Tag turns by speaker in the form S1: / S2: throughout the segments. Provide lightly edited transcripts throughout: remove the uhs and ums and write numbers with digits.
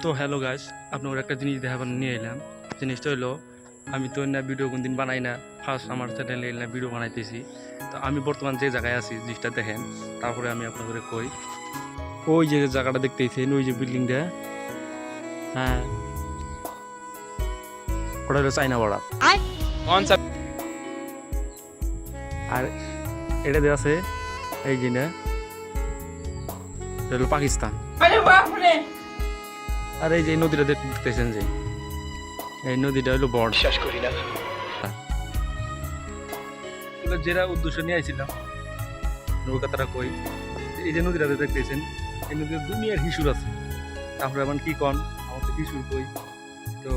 S1: তো hello guys, আপনাদের একটা জিনিস দেখাবার নিয়ে এলাম। জিনিসটা হলো, আমি তো না ভিডিও কোনদিন বানাই না, ফার্স্ট আমার চ্যানেলে না ভিডিও বানাইতেছি। তো আমি বর্তমান যে জায়গায় আছি, জিনিসটা দেখেন, তারপরে আমি আপনাদের কই। ওই যে জায়গাটা দেখতেছেন, ওই যে বিল্ডিংটা, হ্যাঁ ওটা হলো চাইনা বর্ডার। আর এটা দিয়ে আছে এই যে না, এটা হলো পাকিস্তান। আর এই যে নদীটা দেখতেছেন, যে এই নদীটা হলো বড়।
S2: বিশ্বাস করি না।
S1: যেটা উদ্দেশ্য নিয়ে আইছিলাম নৌকাতারা কই, এই যে নদীটা দেখতেছেন, এই নদীর দুনিয়ার হিসুর আছে। তারপরে আমার কি কন, আমার তো হিসুর কই। তো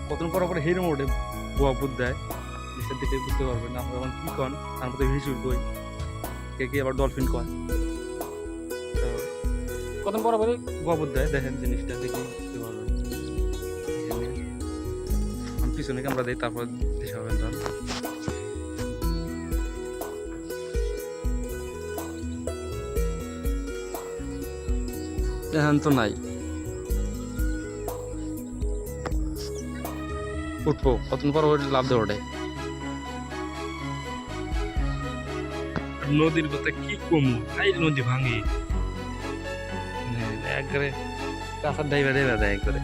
S1: কতক্ষণ পর পরে হেরে মোড়ে গোয়া বুধ দেয়, জিনিসটা দেখে বুঝতে পারবেন না আমার কি কন, তার মধ্যে হিসুর কই, কে কে আবার ডলফিন কয়। তো কতক্ষণ পর পরে গোয়া বুধ দেয়, দেখেন জিনিসটা দেখে বুঝতে পারবেন। আমি পিছনে ক্যামেরা দিই, তারপর দেখে পাবেন। এখন তো নাই, উঠবো কতক্ষণ পর লাভ দেওয়া ওঠে। নদীর কথা কি কম, তাই নদী ভাঙে একবারে, কাঁচার ডাইবা দেয় একবারে।